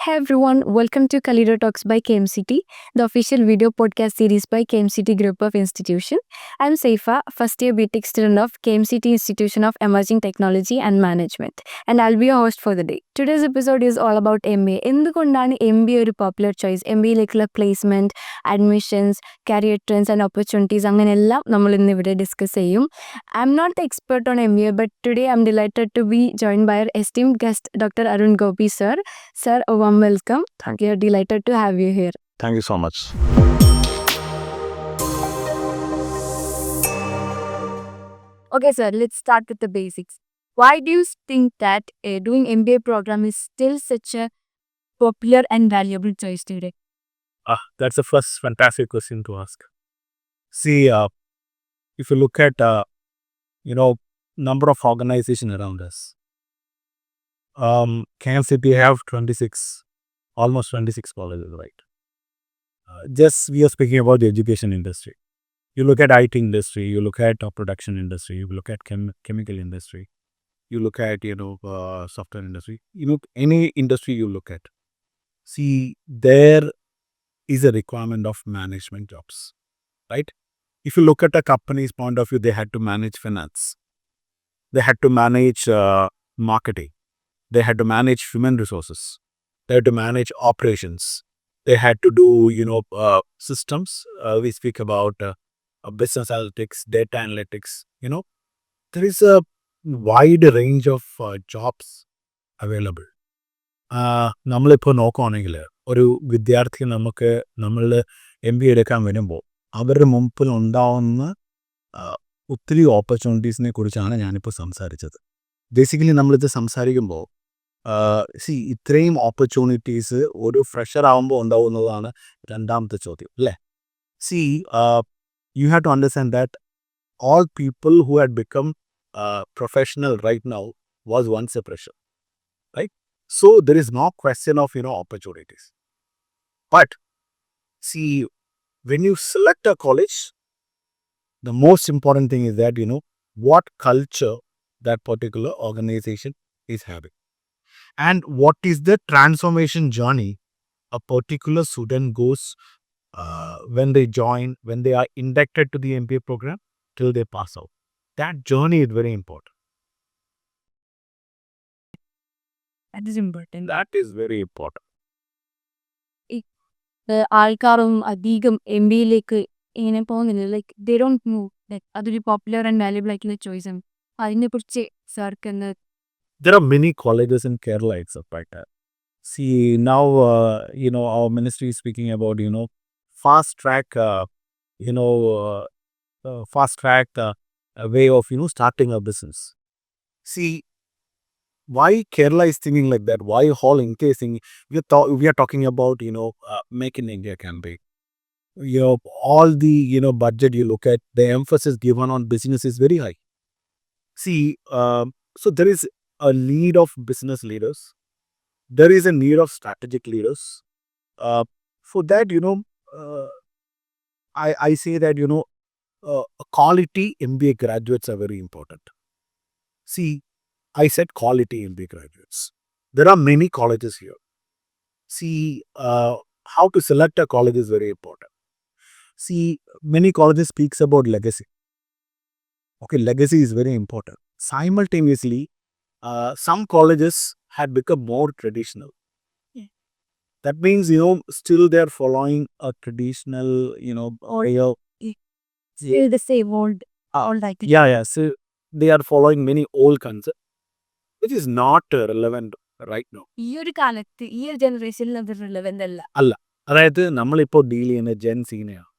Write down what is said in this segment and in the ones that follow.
Hey everyone, welcome to Kaleido Talks by KMCT, the official video podcast series by KMCT Group of Institutions. I'm Saifa, first year BTech student of KMCT Institution of Emerging Technology and Management, and I'll be your host for the day. Today's episode is all about MBA. എന്തുകൊണ്ടാണ് MBA ഒരു popular choice? MBA-ലേക്കുള്ള placement, admissions, career trends and opportunities അങ്ങനെയെല്ലാം നമ്മൾ ഇന്ന് ഇവിടെ discuss ചെയ്യും. I'm not the expert on MBA, but today I'm delighted to be joined by our esteemed guest, Dr. Arun Gopi, sir. Sir, a warm welcome. We are delighted to have you here. Thank you so much. Okay, sir, let's start with the basics. Why do you think that doing MBA program is still such a popular and valuable choice today? That's the first fantastic question to ask. See, if you look at, number of organizations around us, KMCT have 26, almost 26 colleges, right? Just we are speaking about the education industry. You look at IT industry, you look at production industry, you look at chemical industry, you look at, software industry, any industry you look at. See, there is a requirement of management jobs, right? If you look at a company's point of view, they had to manage finance. They had to manage marketing. They had to manage human resources. They had to manage operations. They had to do, systems. We speak about business analytics, data analytics. There is a wide range of jobs available. നമ്മളിപ്പോൾ നോക്കുകയാണെങ്കിൽ ഒരു വിദ്യാർത്ഥി നമ്മൾ MBA എടുക്കാൻ വരുമ്പോൾ അവരുടെ മുമ്പിൽ ഉണ്ടാവുന്ന ഒത്തിരി ഓപ്പർച്യൂണിറ്റീസിനെ കുറിച്ചാണ് ഞാനിപ്പോൾ സംസാരിച്ചത്. ബേസിക്കലി നമ്മളിത് സംസാരിക്കുമ്പോൾ ഇത്രയും ഓപ്പർച്യൂണിറ്റീസ് ഒരു ഫ്രഷർ ആകുമ്പോൾ ഉണ്ടാവുന്നതാണ് രണ്ടാമത്തെ ചോദ്യം അല്ലേ. you have to understand that all people who had become professional right now was once a fresher, right? So there is no question of opportunities. But see, when you select a college, the most important thing is that what culture that particular organization is having, and what is the transformation journey a particular student goes when they join, when they are inducted to the MBA program till they pass out. That journey is very important. That is important. That is very important. ആൾക്കാരും അധികം MBA-ലേക്ക് ഇങ്ങനെ പോകുന്നില്ല. Like they don't know that അതൊരു popular and valuable ആയിട്ടുള്ള choice ആണ്. അതിനെക്കുറിച്ച് സാർക്ക് എന്ന് There are many colleges in Kerala except like that. See, now, our ministry is speaking about, fast track, way of, starting a business. See, why Kerala is thinking like that? Why all encasing? We are talking about, Make in India campaign. All the, budget you look at, the emphasis given on business is very high. See, so there is a need of business leaders. There is a need of strategic leaders. For that, I say that, quality MBA graduates are very important. See, I said quality MBA graduates. There are many colleges here. See, how to select a college is very important. See, many colleges speaks about legacy. Okay, legacy is very important. Simultaneously, some colleges had become more traditional. Yeah. That means, still they're following a traditional, way of... still the same old like Yeah. So they are following many old concepts, which is not relevant right now. ഈ ഒരു കാലത്ത് ഈ ഒരു ജനറേഷനിൽ അത് relevant അല്ല. അല്ല, അതായത് നമ്മളിപ്പോൾ ഡീൽ ചെയ്യുന്ന ജെൻസീനെയാണ്,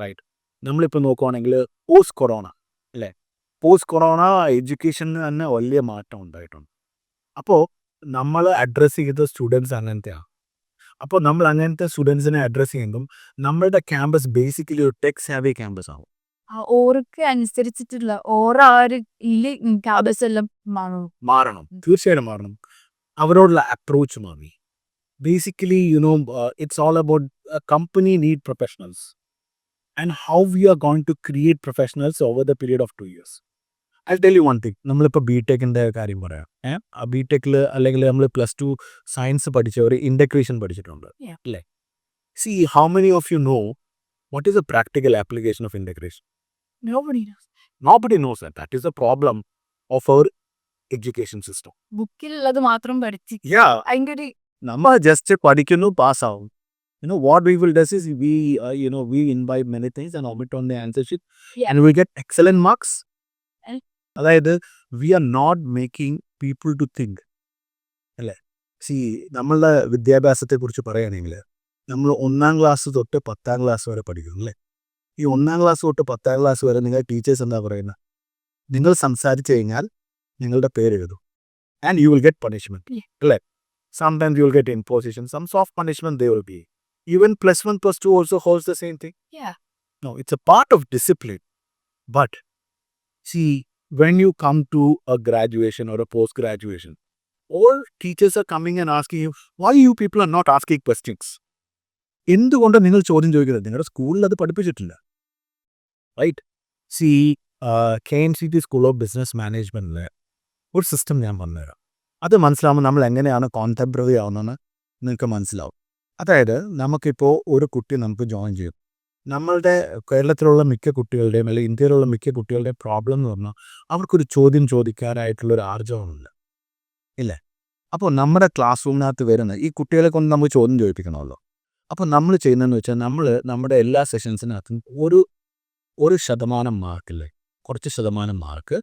റൈറ്റ്? നമ്മളിപ്പോൾ നോക്കുവാണെങ്കിൽ പോസ്റ്റ് കൊറോണ അല്ലേ, പോസ്റ്റ് കൊറോണ എഡ്യൂക്കേഷന് തന്നെ വലിയ മാറ്റം ഉണ്ടായിട്ടുണ്ട്. അപ്പോൾ നമ്മൾ അഡ്രസ്സ് ചെയ്ത സ്റ്റുഡൻസ് അങ്ങനത്തെയാണ്. അപ്പോൾ നമ്മൾ അങ്ങനത്തെ സ്റ്റുഡൻസിനെ അഡ്രസ്സ് ചെയ്യുമ്പം നമ്മളുടെ ക്യാമ്പസ് ബേസിക്കലി ഒരു ടെക് സാവി ക്യാമ്പസ് ആവും. ഓർക്ക് അനുസരിച്ചിട്ടുള്ള ഓരോ ക്യാമ്പസ് എല്ലാം മാറണം, തീർച്ചയായിട്ടും മാറണം. അവരോടുള്ള അപ്രോച്ച് മാറി. Basically, it's all about a company need professionals and how we are going to create professionals over the period of 2 years. I'll tell you one thing. നമ്മളിപ്പോൾ BTechന്റെ കാര്യം പറയാം. ആ BTechൽ അല്ലെങ്കിൽ നമ്മൾ +2 സയൻസ് പഠിച്ചവർ ഇൻ്റഗ്രേഷൻ പഠിച്ചിട്ടുണ്ട് അല്ലേ? See, how many of you know what is a practical application of integration? Nobody knows. Nobody knows that. That is the problem of our education system. ബുക്കിലുള്ളത് മാത്രം പഠിച്ച് Yeah. അതിൻ്റെ ഒരു നമ്മൾ ജസ്റ്റ് പഠിക്കുന്നു പാസ്സാവും. What we will do is we imbibe many things and omit on the answer sheet. Yeah. And we get excellent marks. And- അതായത് we are not making people to think. അല്ലേ? See, നമ്മളുടെ വിദ്യാഭ്യാസത്തെക്കുറിച്ച് പറയുകയാണെങ്കിൽ നമ്മൾ 1ാം class തൊട്ട് 10ാം class വരെ പഠിക്കും അല്ലേ? ഈ 1ാം ക്ലാസ് തൊട്ട് 10ാം ക്ലാസ് വരെ നിങ്ങൾ ടീച്ചേഴ്സ് എന്താ പറയുന്നത്? നിങ്ങൾ സംസാരിച്ചു കഴിഞ്ഞാൽ നിങ്ങളുടെ പേരെഴുതും. And you will get punishment. Yeah. അല്ലേ? Sometimes you will get imposition. Some soft punishment there will be. Even +1, +2 also holds the same thing. Yeah. No, it's a part of discipline. But see, when you come to a graduation or a post-graduation, all teachers are coming and asking you, why you people are not asking questions? എന്തുകൊണ്ട് നിങ്ങൾ ചോദ്യം ചോദിക്കുന്നത്? നിങ്ങളുടെ സ്കൂളിൽ അത് പഠിപ്പിച്ചിട്ടില്ല. Right? See KMCT school of business മാനേജ്മെൻറ്റിലെ ഒരു സിസ്റ്റം ഞാൻ പറഞ്ഞുതരാം. അത് മനസ്സിലാവുമ്പോൾ നമ്മൾ എങ്ങനെയാണ് കോൺടെമ്പററി ആവുന്നതെന്ന് നിങ്ങൾക്ക് മനസ്സിലാവും. അതായത് നമുക്കിപ്പോൾ ഒരു കുട്ടി നമുക്ക് ജോയിൻ ചെയ്യും. നമ്മളുടെ കേരളത്തിലുള്ള മിക്ക കുട്ടികളുടെയും അല്ലെങ്കിൽ ഇന്ത്യയിലുള്ള മിക്ക കുട്ടികളുടെയും പ്രോബ്ലം എന്ന് പറഞ്ഞാൽ അവർക്കൊരു ചോദ്യം ചോദിക്കാനായിട്ടുള്ളൊരു ആർജവമില്ല ഇല്ലേ? അപ്പോൾ നമ്മുടെ ക്ലാസ് റൂമിനകത്ത് വരുന്ന ഈ കുട്ടികളെ കൊണ്ട് നമുക്ക് ചോദ്യം ചോദിപ്പിക്കണമല്ലോ. അപ്പോൾ നമ്മൾ ചെയ്യുന്നതെന്ന് വെച്ചാൽ നമ്മൾ നമ്മുടെ എല്ലാ സെഷൻസിനകത്തും ഒരു ശതമാനം മാർക്കില്ലേ, കുറച്ച് ശതമാനം മാർക്ക്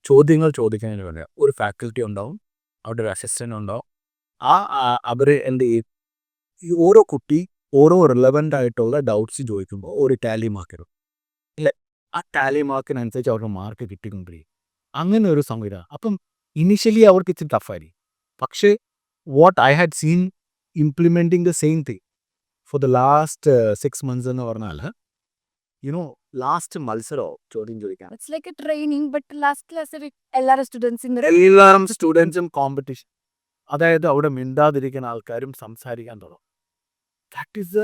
ചോദ്യങ്ങൾ ചോദിക്കുന്നതിന് വേണ്ടി ഒരു ഫാക്കൽറ്റി ഉണ്ടാവും, അവിടെ ഒരു അസിസ്റ്റൻ്റ് ഉണ്ടാവും. അവർ എന്ത് ചെയ്യും, ഈ ഓരോ കുട്ടി ഓരോ റിലവൻ്റ് ആയിട്ടുള്ള ഡൗട്ട്സ് ചോദിക്കുമ്പോൾ ഒരു ടാലി മാർക്ക് ഇടും ഇല്ലേ? ആ ടാലി മാർക്കിനനുസരിച്ച് അവർക്ക് മാർക്ക് കിട്ടിക്കൊണ്ടിരിക്കും. അങ്ങനെ ഒരു സംവിധാനം. അപ്പം ഇനിഷ്യലി അവർക്ക് ഇച്ചിരി ടഫായിരിക്കും. പക്ഷേ what I had seen implementing the same thing for the last 6 months എന്ന് പറഞ്ഞാൽ ലാസ്റ്റ് മത്സരമോ ചോദ്യം ചോദിക്കാൻ it's like A training but last ക്ലാസ്സിൽ എല്ലാവരും സ്റ്റുഡൻസും കോമ്പറ്റീഷൻ. അതായത് അവിടെ മിണ്ടാതിരിക്കുന്ന ആൾക്കാരും സംസാരിക്കാൻ തുടങ്ങും. That is the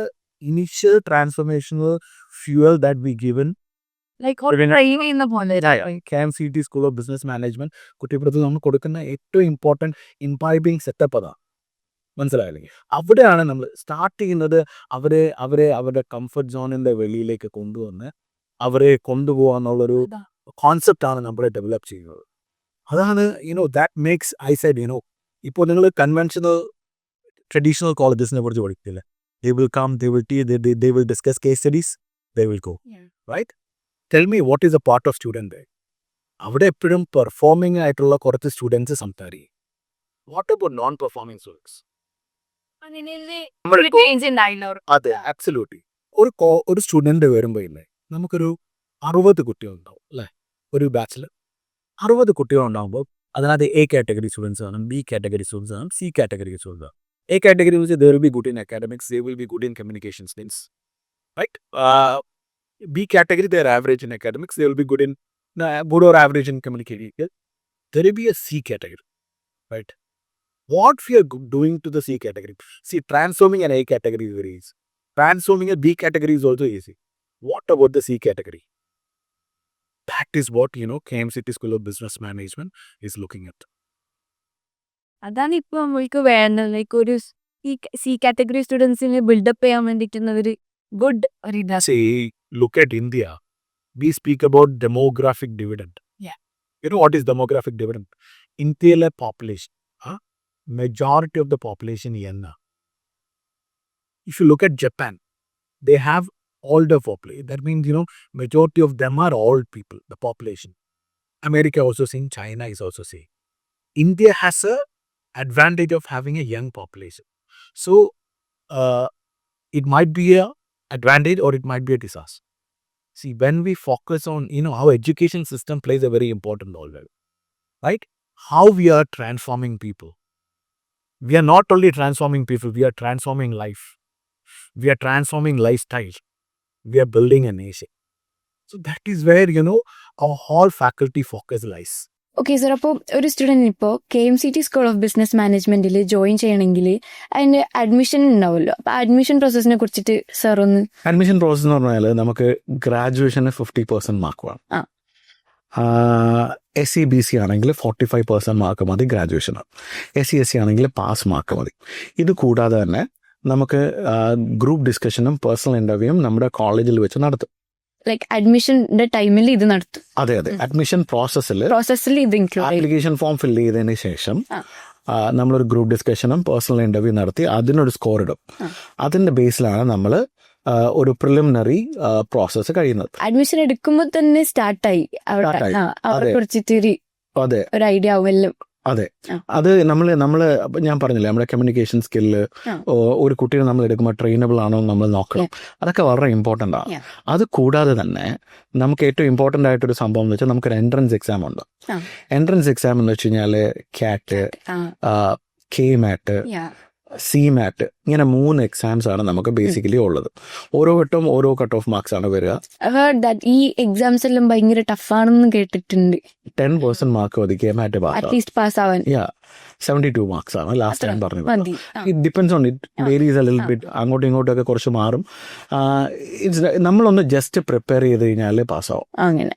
initial transformational fuel that we given train ചെയ്യുന്ന പോലെ. KMCT school of business management കുട്ടിപ്പുറത്ത് നമ്മൾ കൊടുക്കുന്ന ഏറ്റവും ഇമ്പോർട്ടൻറ്റ് ഇംപൈബിങ് സെറ്റപ്പ് അതാണ്. മനസ്സിലായില്ലെങ്കിൽ അവിടെയാണ് നമ്മൾ സ്റ്റാർട്ട് ചെയ്യുന്നത്. അവരെ അവരുടെ കംഫർട്ട് സോണിൻ്റെ വെളിയിലേക്ക് കൊണ്ടുവന്ന് അവരെ കൊണ്ടുപോകുക എന്നുള്ളൊരു കോൺസെപ്റ്റാണ് നമ്മൾ ഡെവലപ്പ് ചെയ്യുന്നത്. അതാണ് ദാറ്റ് മേക്സ് ഐ സെഡ് ഇപ്പോൾ നിങ്ങൾ കൺവെൻഷണൽ ട്രഡീഷണൽ കോളേജസിനെ കുറിച്ച് പഠിക്കില്ല. They will come, they will teach, they will discuss case studies, they will go. Yeah. Right? Tell me what is a part of student there? അവിടെ എപ്പോഴും performing ആയിട്ടുള്ള കുറച്ച് students സംസാരിക്കും. What about non performing students? അതെ, absolutely. ഒരു student വരുമ്പോൾ ഇല്ലേ, നമുക്കൊരു 60 കുട്ടികളുണ്ടാവും അല്ലേ? ഒരു ബാച്ചിൽ 60 കുട്ടികളുണ്ടാകുമ്പോൾ അതിനകത്ത് A കാറ്റഗറി സ്റ്റുഡൻസ് കാണും, B കാറ്റഗറി സ്റ്റുഡൻസ് കാണും, C കാറ്റഗറി സ്റ്റുഡൻസ് കാണും. A category means they will be good in academics, they will be good in communication skills, right? B category, they are average in academics, they will be good or average in communication. There will be a C category, right? What we are doing to the C category? See, transforming an A category is very easy. Transforming a B category is also easy. What about the C category? That is what KMCT School of Business Management is looking at. അതാണ് ഇപ്പൊ നമ്മൾക്ക് വേണ്ടത്. Like ഒരു C category സ്റ്റുഡൻസിനെ build-up ചെയ്യാൻ വേണ്ടിയിട്ടുള്ള ഒരു good ഒരു ഇതാണ്. See, look at India. We speak about demographic dividend. Yeah. You know what is demographic dividend? India's population, majority of the population yenna. If you look at Japan, they have older population. That means majority of them are old people. The population. America also saying, China is also saying. India has a advantage of having a young population. So it might be a advantage or it might be a disaster. See, when we focus on our education system plays a very important role, right? How we are transforming people. We are not only transforming people, we are transforming life. We are transforming lifestyle. We are building a nation. So that is where our whole faculty focus lies. Okay sir, അപ്പോൾ ഒരു student ഇപ്പോൾ KMCT school of business മാനേജ്മെന്റിൽ join ചെയ്യണമെങ്കിൽ അതിന് admission ഉണ്ടാവുമല്ലോ. അപ്പോൾ admission പ്രോസസ്സിനെ കുറിച്ചിട്ട് sir ഒന്ന്. അഡ്മിഷൻ പ്രോസസ് എന്ന് പറഞ്ഞാൽ നമുക്ക് ഗ്രാജുവേഷന് 50% മാർക്ക് വേണം. SC/BC ആണെങ്കിൽ 45% മാർക്ക് മതി ഗ്രാജുവേഷന്. SC/SC ആണെങ്കിൽ പാസ് മാർക്ക് മതി. ഇത് കൂടാതെ തന്നെ നമുക്ക് ഗ്രൂപ്പ് ഡിസ്കഷനും പേഴ്സണൽ ഇൻ്റർവ്യൂവും നമ്മുടെ കോളേജിൽ വെച്ച് നടത്തും. ലൈക്ക് അഡ്മിഷന്റെ ടൈമിൽ ഇത് നടത്തും. അതെ. അഡ്മിഷൻ പ്രോസസ്സിൽ ഇത് ആപ്ലിക്കേഷൻ ഫോം ഫില്ല് ചെയ്തതിന് ശേഷം നമ്മളൊരു ഗ്രൂപ്പ് ഡിസ്കഷനും പേഴ്സണൽ ഇൻ്റർവ്യൂ നടത്തി അതിനൊരു സ്കോർ ഇടും. അതിൻ്റെ ബേസിലാണ് നമ്മൾ ഒരു പ്രിലിമിനറി പ്രോസസ്സ് കഴിയുന്നത്. അഡ്മിഷൻ എടുക്കുമ്പോൾ തന്നെ സ്റ്റാർട്ടായി അതെ ഒരു ഐഡിയ ആവുമല്ലോ. അതെ, അത് നമ്മള് ഞാൻ പറഞ്ഞില്ലേ, നമ്മുടെ കമ്മ്യൂണിക്കേഷൻ സ്കില്ല്, ഒരു കുട്ടീനെ നമ്മൾ എടുക്കുമ്പോൾ ട്രെയിനബിൾ ആണോ നമ്മൾ നോക്കണം. അതൊക്കെ വളരെ ഇമ്പോർട്ടൻ്റ് ആണ്. അത് കൂടാതെ തന്നെ നമുക്ക് ഏറ്റവും ഇമ്പോർട്ടൻ്റ് ആയിട്ടൊരു സംഭവം എന്ന് വെച്ചാൽ നമുക്കൊരു എൻട്രൻസ് എക്സാം ഉണ്ട്. എൻട്രൻസ് എക്സാം എന്ന് വെച്ച് കഴിഞ്ഞാൽ ക്യാറ്റ്, KMAT, CMAT, ഇങ്ങനെ 3 എക്സാംസ് ആണ് നമുക്ക് ബേസിക്കലി ഉള്ളത്. ഓരോ വട്ടവും ഓരോ കട്ട് ഓഫ് മാർക്സ് ആണ് വരിക. ഈ എക്സാംസ് എല്ലാം ഭയങ്കര ടഫാണെന്ന് കേട്ടിട്ടുണ്ട്. 10% മാർക്ക് മതി KMAT പാസ് ആവാൻ. 72 മാർക്സ് ആണ് ലാസ്റ്റ് ടൈം പറഞ്ഞത്. It depends on it varies A little bit. അങ്ങോട്ടും ഇങ്ങോട്ടും ഒക്കെ കുറച്ച് മാറും. നമ്മളൊന്ന് ജസ്റ്റ് പ്രിപ്പയർ ചെയ്ത് കഴിഞ്ഞാൽ പാസ്സാവും. അങ്ങനെ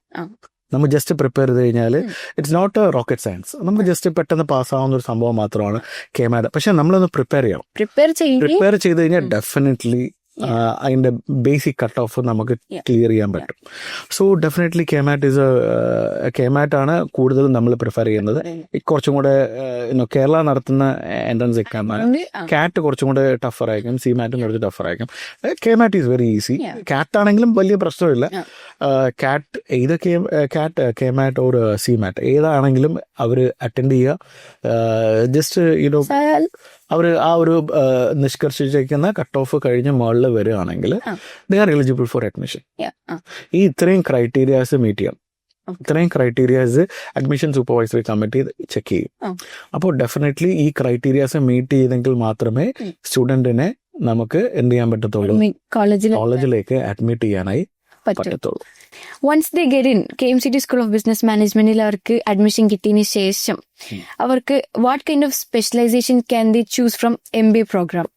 നമ്മൾ ജസ്റ്റ് പ്രിപ്പയർ ചെയ്ത് കഴിഞ്ഞാൽ it's not a rocket science. നമുക്ക് ജസ്റ്റ് പെട്ടെന്ന് പാസ്സാവുന്ന ഒരു സംഭവം മാത്രമാണ് KMAT. പക്ഷെ നമ്മളൊന്ന് പ്രിപ്പയർ ചെയ്യണം. പ്രിപ്പയർ ചെയ്ത് കഴിഞ്ഞാൽ ഡെഫിനറ്റ്ലി അതിൻ്റെ ബേസിക് കട്ട് ഓഫ് നമുക്ക് ക്ലിയർ ചെയ്യാൻ പറ്റും. സോ ഡെഫിനറ്റ്ലി KMAT ആണ് കൂടുതലും നമ്മൾ പ്രിഫർ ചെയ്യുന്നത്. കുറച്ചും കൂടെ കേരള നടത്തുന്ന എൻട്രൻസ് എക്സാം ആണ്. CAT കുറച്ചും കൂടെ ടഫർ ആയിരിക്കും, CMAT കുറച്ച് ടഫർ ആയിരിക്കും. KMAT is very easy. CAT ആണെങ്കിലും വലിയ പ്രശ്നമില്ല. KMAT ഓർ CMAT ഏതാണെങ്കിലും അവർ അറ്റൻഡ് ചെയ്യുക. ജസ്റ്റ് അവർ ആ ഒരു നിഷ്കർഷിച്ചിരിക്കുന്ന കട്ട് ഓഫ് കഴിഞ്ഞ് മുകളിൽ വരികയാണെങ്കിൽ they are eligible for admission. ഈ ഇത്രയും ക്രൈറ്റീരിയാസ് മീറ്റ് ചെയ്യണം. ഇത്രയും criterias admission supervisory committee check ചെയ്യും. അപ്പോൾ ഡെഫിനറ്റ്ലി ഈ ക്രൈറ്റീരിയാസ് മീറ്റ് ചെയ്തെങ്കിൽ മാത്രമേ സ്റ്റുഡൻറ്റിനെ നമുക്ക് എന്ത് ചെയ്യാൻ പറ്റത്തുള്ളൂ, കോളേജിലേക്ക് അഡ്മിറ്റ് ചെയ്യാനായി പറ്റത്തുള്ളൂ. Once they get in KMCT school of business മാനേജ്മെന്റിൽ അവർക്ക് അഡ്മിഷൻ കിട്ടിയതിന് ശേഷം അവർക്ക് what kind of specialisation can they choose from MBA programme?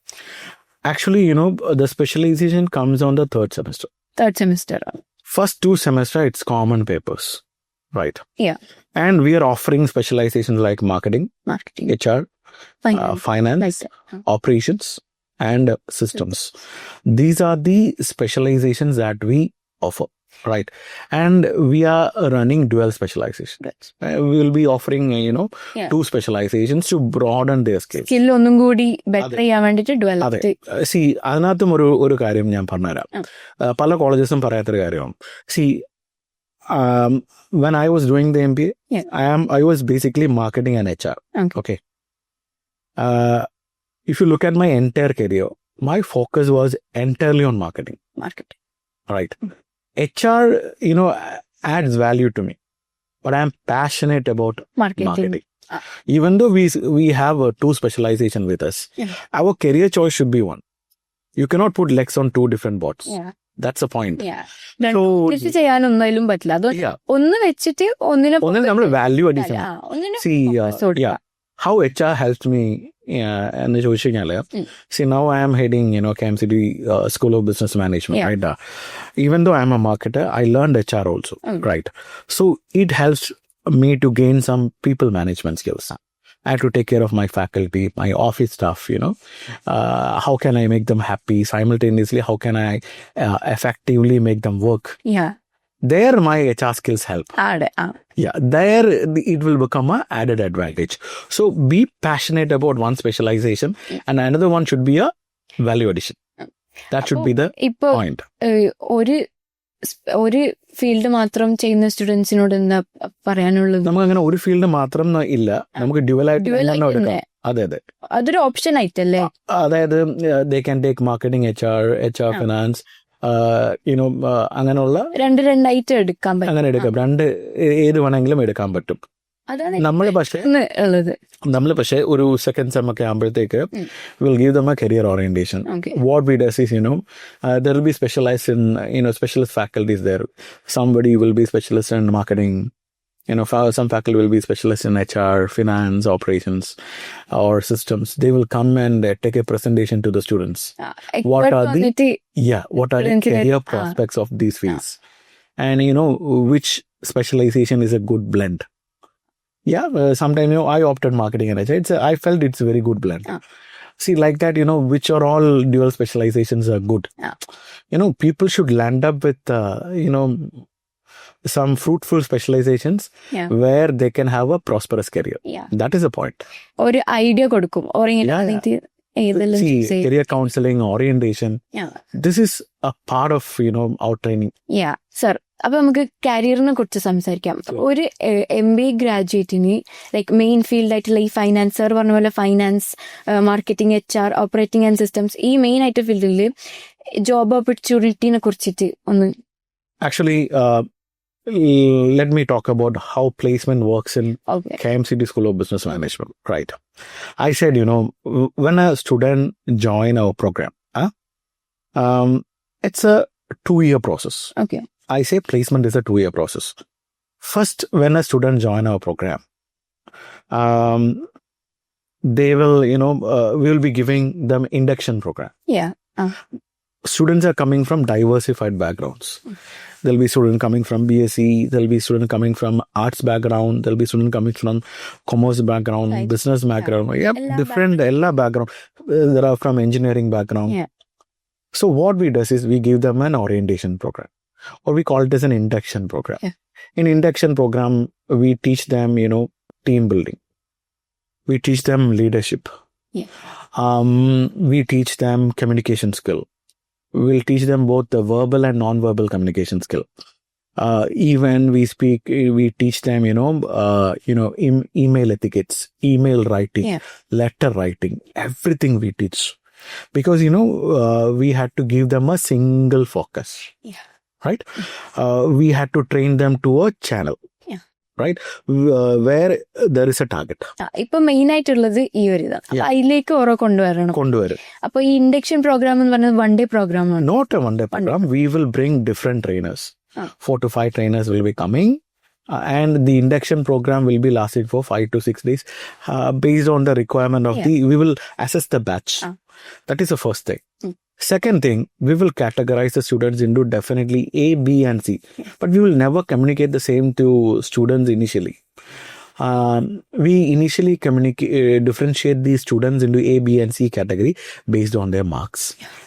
Actually, the specialization comes on the third semester. First 2 semesters, it's common papers, right? Yeah. And we are offering specializations like marketing, HR, finance, operations, and systems. These are the specializations that we offer, right? And we are running dual specializations. We will be offering 2 specializations to broaden their skills. Skill ഒന്നും കൂടി better ചെയ്യാൻ വേണ്ടിട്ട് develop. അതെ, അതിനകത്തും ഒരു കാര്യം ഞാൻ പറഞ്ഞുതരാം. പല കോളേജസും പറയാത്തൊരു കാര്യമാണ്. When I was doing the MBA, I was basically marketing and HR. Okay. If you look at my entire career, my focus was entirely on marketing. Right. HR, adds value to me, but I'm passionate about marketing. Even though we have 2 specialization with us, our career choice should be one. You cannot put legs on 2 different boats. That's the point. So ചെയ്യാനൊന്നും പറ്റില്ല. അത് ഒന്ന് വെച്ചിട്ട് ഒന്നിനെ നമ്മൾ value addition. How HR helped me എന്ന് ചോദിച്ചു കഴിഞ്ഞാൽ, now I am heading KMCT School of Business Management, right? Even though I am a marketer, I learned HR also, right? So it helps me to gain some people management skills. I have to take care of my faculty, my office staff, how can I make them happy? Simultaneously, how can I effectively make them work? There my HR skills help. There it will become a added advantage. So be passionate about one specialization and another one should be a value addition. That should be the point. ഒരു field മാത്രം ചെയ്യുന്ന സ്റ്റുഡൻസിനോട് എന്താ പറയാനുള്ളത്? നമുക്ക് അങ്ങനെ ഒരു field മാത്രം ഇല്ല, നമുക്ക് ഡ്യുവലായിട്ട് എടുക്കാം. അതെ, അതൊരു ഓപ്ഷൻ ആയിട്ടല്ലേ? അതായത് they can take marketing, HR finance, അങ്ങനെയുള്ള രണ്ടായിട്ട് എടുക്കാൻ പറ്റും. അങ്ങനെ എടുക്കാം. 2 ഏത് വേണമെങ്കിലും എടുക്കാൻ പറ്റും. നമ്മൾ പക്ഷേ ഒരു സെക്കൻഡ് സെം ഒക്കെ ആകുമ്പോഴത്തേക്ക് will give them a career orientation. What we does is there will be specialized in specialist faculties there. Somebody will be specialist in marketing, some faculty will be specialists in HR, finance, operations, or systems. They will come and take a presentation to the students. What are the career prospects of these fields, and which specialization is a good blend. Yeah, sometimes, I opted marketing and HR. I felt it's a very good blend. See, like that, which are all dual specializations are good. People should land up with, some fruitful specializations where they can have a prosperous career. That is the point. Or idea കൊടുക്കും or See, career counseling, orientation. This is a part of, our training. Yeah, sir. അപ്പൊ നമുക്ക് കരിയറിനെ കുറിച്ച് സംസാരിക്കാം. ഒരു MBA ഗ്രാജുവേറ്റിന് like main field ആയിട്ടുള്ള ഈ finance, sir പറഞ്ഞ പോലെ finance, marketing, HR, operating and systems, ഈ മെയിൻ ആയിട്ട് ഫീൽഡിൽ ജോബ് ഓപ്പർച്യൂണിറ്റിനെ കുറിച്ചിട്ട് ഒന്ന്. Actually, let me talk about how placement works in KMCT School of Business Management. Right. I said, when a student join our program, it's a 2-year process. Okay. I say placement is a 2-year process. First, when a student join our program, they will, we will be giving them induction program. Yeah. Students are coming from diversified backgrounds. There'll be student coming from BSc, there'll be student coming from arts background, there'll be student coming from commerce background, business background. Different background. There are from engineering background. So what we do is we give them an orientation program, or we call it as an induction program. In induction program, we teach them, team building. We teach them leadership. We teach them communication skill. We'll teach them both the verbal and non-verbal communication skill. Even we teach them, email etiquettes, email writing, letter writing, everything we teach. Because, we had to give them a single focus. Right? We had to train them to a channel. Right? Where there is a target. ഇപ്പൊ main ആയിട്ടുള്ളത് ഈ ഒരു ഇതാണ്. അതിലേക്ക് ഓരോ കൊണ്ടുവരണം. അപ്പൊ ഈ ഇൻഡക്ഷൻ പ്രോഗ്രാം എന്ന് പറഞ്ഞത് 1 day program ആണ്. Not a 1 day program. We will bring different trainers. 4 to 5 trainers will be coming. And the induction program will be lasting for 5 to 6 days. Based on the requirement of we will assess the batch. That is the first thing. Second thing, we will categorize the students into definitely A, B, and C. But we will never communicate the same to students initially. We initially differentiate these students into A, B, and C category based on their marks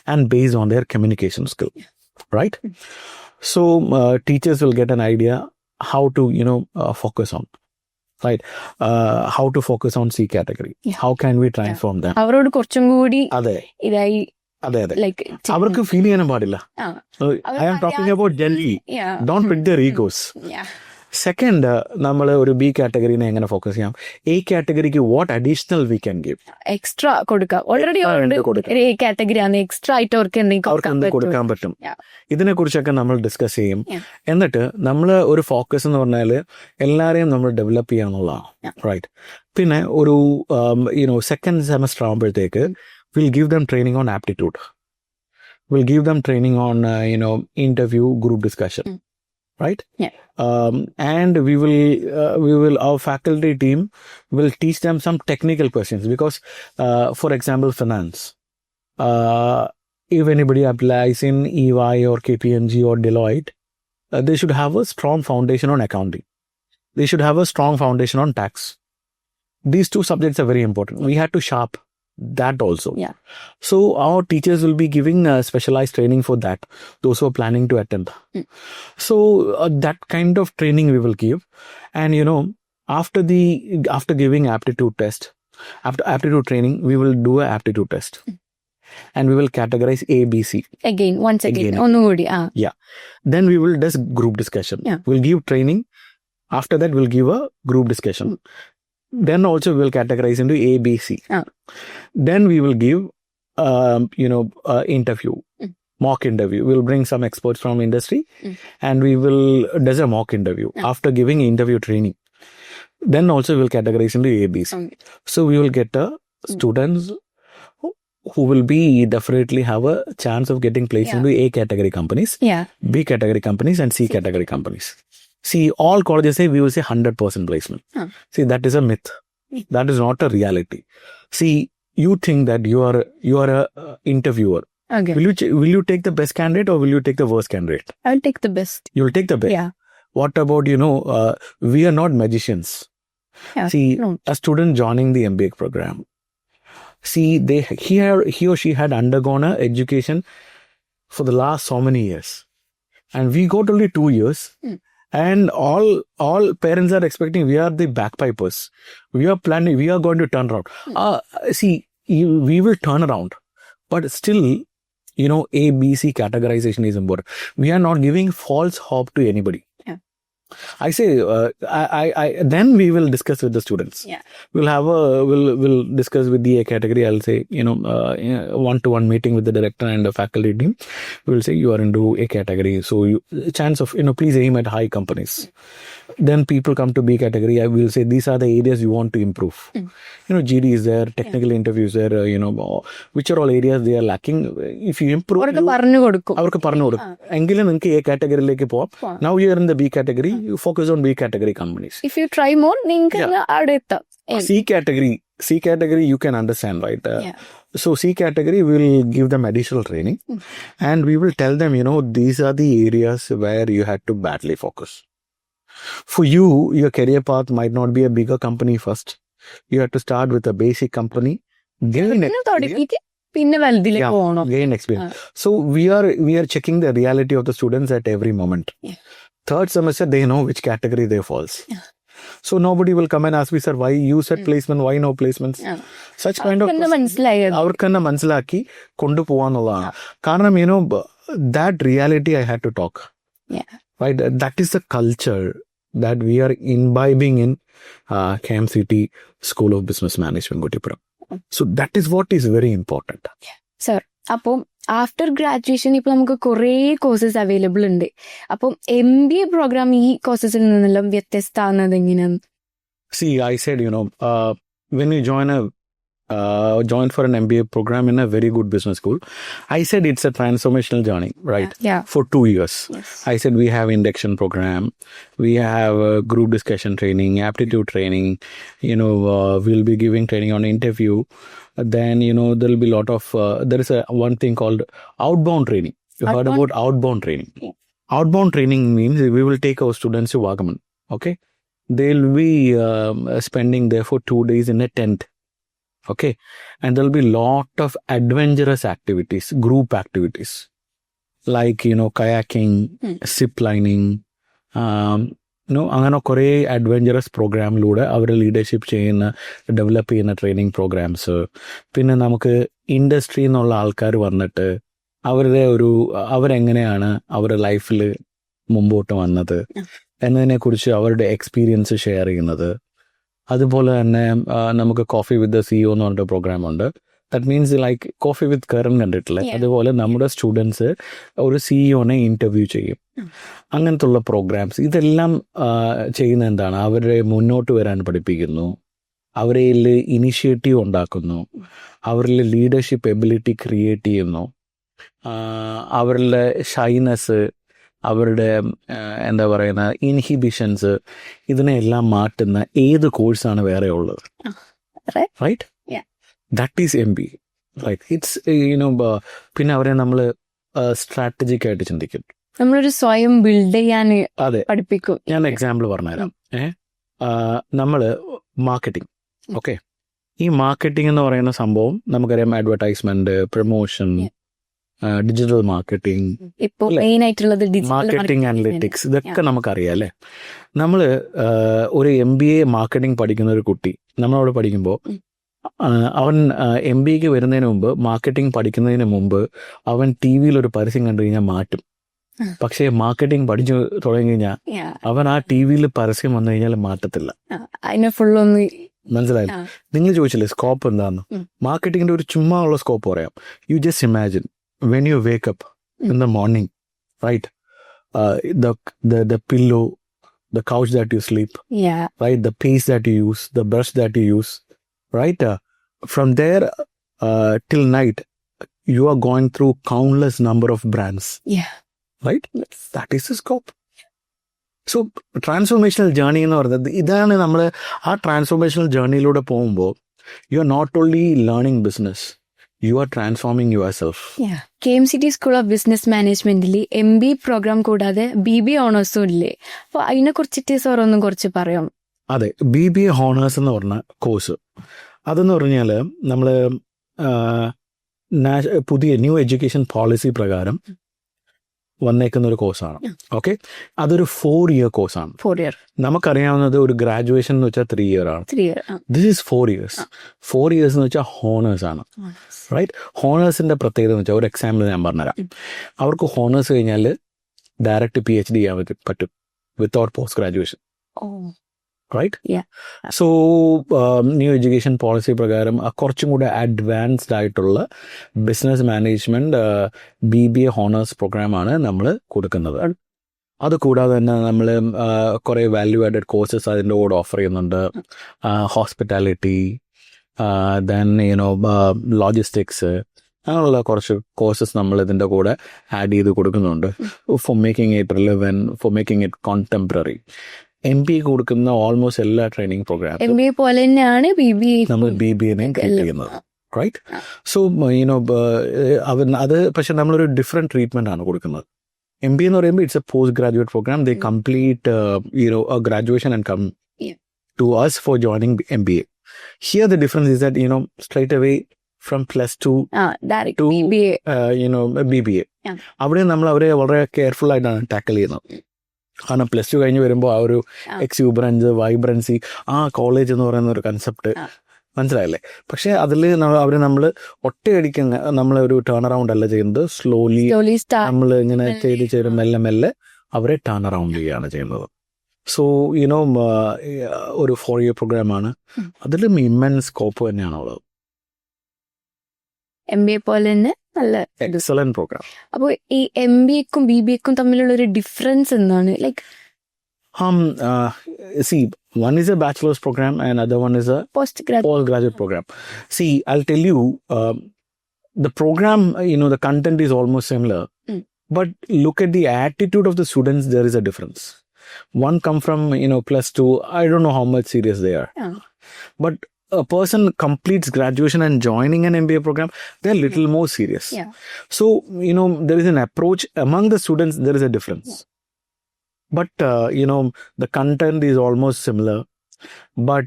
and based on their communication skill. Right? So teachers will get an idea how to, focus on. Right? How to focus on C category. How can we transform them? അവരോട് കുറച്ചും കൂടി ഇതായി അവർക്ക് feel ചെയ്യാനും പാടില്ല. I am talking about Delhi. Don't pick their egos. Second, നമ്മൾ ഒരു B കാറ്റഗറിനെ എങ്ങനെ ഫോക്കസ് ചെയ്യാം? A കാറ്റഗറിക്ക് what additional we can give? Extra കൊടുക്കാം. ഓൾറെഡി A കാറ്റഗറി ആണ്, എക്സ്ട്രാ ആയിട്ട് അവർക്ക് എന്ത് കൊടുക്കാൻ പറ്റും? ഇതിനെ കുറിച്ചൊക്കെ നമ്മൾ ഡിസ്കസ് ചെയ്യും. എന്നിട്ട് നമ്മൾ ഒരു ഫോക്കസ് എന്ന് പറഞ്ഞാൽ എല്ലാരെയും നമ്മൾ ഡെവലപ്പ് ചെയ്യാന്നുള്ളതാണ്. റൈറ്റ്. പിന്നെ ഒരു സെക്കൻഡ് സെമസ്റ്റർ ആകുമ്പോഴത്തേക്ക് we'll give them training on aptitude. We'll give them training on, interview, group discussion. Right? And we will, our faculty team will teach them some technical questions because, for example, finance. If anybody applies in EY or KPMG or Deloitte, they should have a strong foundation on accounting. They should have a strong foundation on tax. These 2 subjects are very important. We had to sharp that also. So our teachers will be giving specialized training for that, those who are planning to attend. So that kind of training we will give. And after giving aptitude test, after aptitude training, we will do an aptitude test. And we will categorize A, B, C. Once again. Then we will do group discussion. We'll give training. After that, we'll give a group discussion. Then also we will categorize into A, B, C. Then we will give, interview, mock interview. We'll bring some experts from industry and we will do a mock interview after giving interview training. Then also we'll categorize into A, B, C. So we will get students who will be definitely have a chance of getting placed into A category companies, B category companies, and C category companies. See, all colleges say we will say 100% placement. See, that is a myth. That is not a reality. See, you think that you are a interviewer. Okay. Will you take the best candidate or will you take the worst candidate? I'll take the best. You'll take the best. What about, we are not magicians. Yeah. See, No. a student joining the MBA program, see, he or she had undergone a education for the last so many years. And we got only 2 years. And all parents are expecting we are the bagpipers. We are planning, we are going to turn around. We will turn around. But still, A, B, C categorization is important. We are not giving false hope to anybody. Yeah. I say, then we will discuss with the students. Yeah. We'll discuss with the A category. I'll say, one-to-one meeting with the director and the faculty team. We'll say you are into A category. So chance of, please aim at high companies. Then people come to B category. I will say these are the areas you want to improve. GD is there, technical interviews there, which are all areas they are lacking. If you improve, അവർക്ക് പറഞ്ഞു കൊടുക്കും. അവർക്ക് പറഞ്ഞു കൊടുക്കും. എങ്കിലും നിങ്ങൾക്ക് A categoryയിലേക്ക് പോവാം. Now you are in the B category. You focus on B category companies. If you try more, നിങ്ങൾക്ക് അവിടെ എത്താം. C category you can understand, right? So C category will give them additional training, and we will tell them, these are the areas where you had to badly focus. For you, your career path might not be a bigger company first. You have to start with a basic company, gain experience. So we are checking the reality of the students at every moment. Third semester, they know which category they falls. So nobody will come and ask me, sir, why you said placement, why no placements? Such kind of അവർക്കെന്നെ മനസ്സിലാക്കി കൊണ്ടുപോവാന്നുള്ളതാണ്. കാരണം that reality I had to talk. Right? That is the culture that we are imbibing in KMCT School of Business Management, Kuttippuram. So that is what is very important. Sir, അപ്പം after graduation ഇപ്പൊ നമുക്ക് കുറേ courses available ഉണ്ട്. അപ്പം MBA programme ഈ കോഴ്സസിൽ നിന്നെല്ലാം വ്യത്യസ്തമാകുന്നത് എങ്ങനെയാണ്? See, I said, when you join for an MBA program in a very good business school, I said it's a transformational journey, right? Yeah. For 2 years. Yes. I said we have induction program, we have group discussion training, aptitude training, we'll be giving training on interview. Then, there'll be a lot of, there is one thing called outbound training. You heard about outbound training? Yeah. Outbound training means we will take our students to Vagaman, okay? They'll be spending there for 2 days in a tent. Okay, and there'll be lot of adventurous activities, group activities, like kayaking, zip lining, അങ്ങനെ കുറേ adventurous പ്രോഗ്രാമിലൂടെ അവരുടെ leadership ചെയ്യുന്ന develop ചെയ്യുന്ന training programmes. പിന്നെ നമുക്ക് ഇൻഡസ്ട്രിയിൽ നിന്നുള്ള ആൾക്കാർ വന്നിട്ട് അവരെങ്ങനെയാണ് അവരുടെ ലൈഫിൽ മുമ്പോട്ട് വന്നത് എന്നതിനെക്കുറിച്ച് അവരുടെ എക്സ്പീരിയൻസ് ഷെയർ ചെയ്യുന്നത്. അതുപോലെ തന്നെ നമുക്ക് കോഫി വിത്ത് ദ CEO എന്ന് പറഞ്ഞിട്ട് പ്രോഗ്രാം ഉണ്ട്. That means like coffee with Karan കണ്ടിട്ടില്ലേ, അതുപോലെ നമ്മുടെ സ്റ്റുഡൻസ് ഒരു CEOനെ ഇന്റർവ്യൂ ചെയ്യും. അങ്ങനത്തെ ഉള്ള പ്രോഗ്രാംസ് ഇതെല്ലാം ചെയ്യുന്ന എന്താണ്, അവരെ മുന്നോട്ട് വരാൻ പഠിപ്പിക്കുന്നു, അവരിൽ ഇനിഷ്യേറ്റീവ് ഉണ്ടാക്കുന്നു, അവരിൽ ലീഡർഷിപ്പ് എബിലിറ്റി ക്രിയേറ്റ് ചെയ്യുന്നു, അവരുടെ ഷൈനെസ്, അവരുടെ എന്താ പറയുന്ന ഇൻഹിബിഷൻസ്, ഇതിനെല്ലാം മാറ്റുന്ന ഏത് കോഴ്സാണ് വേറെ ഉള്ളത്? Right, that is MBA. Right, it's പിന്നെ അവരെ നമ്മൾ സ്ട്രാറ്റജിക് ആയിട്ട് ചിന്തിക്കും. നമ്മളൊരു സ്വയം ബിൽഡ് ചെയ്യാൻ പഠിപ്പിക്കും. ഞാൻ എക്സാമ്പിൾ പറഞ്ഞുതരാം. നമ്മള് മാർക്കറ്റിംഗ്, ഓക്കെ, ഈ മാർക്കറ്റിംഗ് എന്ന് പറയുന്ന സംഭവം നമുക്കറിയാം. Advertisement, promotion, digital marketing, marketing analytics, ഇതൊക്കെ നമുക്കറിയാം അല്ലേ. നമ്മള് ഒരു MBA മാർക്കറ്റിംഗ് പഠിക്കുന്ന ഒരു കുട്ടി നമ്മളവിടെ പഠിക്കുമ്പോൾ അവൻ MBAക്ക് വരുന്നതിന് മുമ്പ്, മാർക്കറ്റിംഗ് പഠിക്കുന്നതിന് മുമ്പ് അവൻ TV-യിൽ ഒരു പരസ്യം കണ്ടു കഴിഞ്ഞാൽ മാറ്റും. പക്ഷേ മാർക്കറ്റിംഗ് പഠിച്ചു തുടങ്ങി കഴിഞ്ഞാൽ അവൻ ആ TV-യിൽ പരസ്യം വന്നു കഴിഞ്ഞാൽ മാറ്റത്തില്ല. മനസ്സിലായില്ല? നിങ്ങൾ ചോദിച്ചില്ലേ സ്കോപ്പ് എന്താന്ന്? മാർക്കറ്റിംഗിന്റെ ഒരു ചുമ്മാ ഉള്ള സ്കോപ്പ് പറയാം. You just imagine when you wake up in the morning, right? The pillow, the couch that you sleep, right? The paste that you use, the brush that you use, right? From there till night, you are going through countless number of brands. Right? That is the scope. So transformational journey എന്ന് പറയുന്നത് ഇതാണ്. നമ്മൾ ആ transformational ജേർണിയിലൂടെ പോകുമ്പോൾ you are not only learning business, you are transforming yourself. KMCT school of business മാനേജ്മെന്റിൽ MBA programme കൂടാതെ BBA ഓണേഴ്സും ഇല്ലേ? അപ്പോൾ അതിനെ കുറിച്ചിട്ട് സാർ ഒന്നും കുറച്ച് പറയാം. അതെ, BBA ഹോണേഴ്സ് എന്ന് പറഞ്ഞ കോഴ്സ് അതെന്ന് പറഞ്ഞാൽ നമ്മൾ പുതിയ ന്യൂ എഡ്യൂക്കേഷൻ പോളിസി പ്രകാരം വന്നേക്കുന്ന ഒരു കോഴ്സാണ്. ഓക്കെ, അതൊരു 4 year കോഴ്സാണ്. 4 year. നമുക്കറിയാവുന്നത് ഒരു ഗ്രാജുവേഷൻ എന്ന് വെച്ചാൽ 3 year ആണ്. This is 4 years. 4 years എന്ന് വെച്ചാൽ ഹോണേഴ്സ് ആണ്, റൈറ്റ്? ഹോണേഴ്സിന്റെ പ്രത്യേകത എന്ന് വെച്ചാൽ ഒരു എക്സാമ്പിൾ ഞാൻ പറഞ്ഞുതരാം. അവർക്ക് ഹോണേഴ്സ് കഴിഞ്ഞാൽ ഡയറക്റ്റ് PhD ചെയ്യാൻ പറ്റും without post graduation, right? So new education policy പ്രകാരം കുറച്ചും കൂടെ അഡ്വാൻസ്ഡ് ആയിട്ടുള്ള ബിസിനസ് മാനേജ്മെന്റ് BBA ഹോണേഴ്സ് പ്രോഗ്രാമാണ് നമ്മൾ കൊടുക്കുന്നത്. അത് കൂടാതെ തന്നെ നമ്മൾ കുറേ വാല്യൂ ആഡഡ് കോഴ്സസ് അതിൻ്റെ കൂടെ ഓഫർ ചെയ്യുന്നുണ്ട്. ഹോസ്പിറ്റാലിറ്റി, ദെൻ ലോജിസ്റ്റിക്സ്, അങ്ങനെയുള്ള കുറച്ച് കോഴ്സസ് നമ്മൾ ഇതിൻ്റെ കൂടെ ആഡ് ചെയ്ത് കൊടുക്കുന്നുണ്ട്. For making it relevant, for making it contemporary. MBA കൊടുക്കുന്ന ഓൾമോസ്റ്റ് എല്ലാ ട്രെയിനിങ് പ്രോഗ്രാം MBA പോലെ തന്നെയാണ് നമ്മൾ BBA ചെയ്യുന്നത്, റൈറ്റ്? സോ അത് പക്ഷെ നമ്മളൊരു ഡിഫറെൻറ്റ് ട്രീറ്റ്മെൻ്റ് ആണ് കൊടുക്കുന്നത്. MBA എന്ന് പറയുമ്പോൾ it's a post graduate programme. They complete graduation and come to us for joining MBA. Here the difference is that straight away from +2 to BBA അവിടെ നമ്മൾ അവരെ വളരെ കെയർഫുൾ ആയിട്ടാണ് ടാക്കിൾ ചെയ്യുന്നത്. കാരണം +2 കഴിഞ്ഞ് വരുമ്പോൾ ആ ഒരു എക്സ്യൂബറൻസ്, വൈബ്രൻസി, ആ കോളേജ് എന്ന് പറയുന്ന ഒരു കൺസെപ്റ്റ് മനസ്സിലായില്ലേ? പക്ഷെ അതിൽ അവർ നമ്മൾ ഒറ്റയടിക്ക് നമ്മളൊരു ടേൺ അറൗണ്ട് അല്ല ചെയ്യുന്നത്. സ്ലോലി നമ്മൾ ഇങ്ങനെ ചെയ്ത് മെല്ലെ മെല്ലെ അവരെ ടേൺ അറൗണ്ട് ചെയ്യുകയാണ് ചെയ്യുന്നത്. സോ ഒരു 4 year പ്രോഗ്രാമാണ്. അതിലും ഇമ്മൻസ് സ്കോപ്പ് തന്നെയാണ് ഉള്ളത്. MBA പോലെ തന്നെ നല്ല എക്സലന്റ് പ്രോഗ്രാം. അപ്പോൾ ഈ MBAക്കും BBAക്കും തമ്മിലുള്ള ഒരു ഡിഫറൻസ് എന്താണ്? Like see, one is a bachelor's program and other one is a postgraduate program. See, I'll tell you, the program, the content is almost similar, but look at the attitude of the students, there is a difference. One come from +2, I don't know how much serious they are, but a person completes graduation and joining an MBA program, they're a little more serious. So there is an approach among the students, there is a difference, but the content is almost similar, but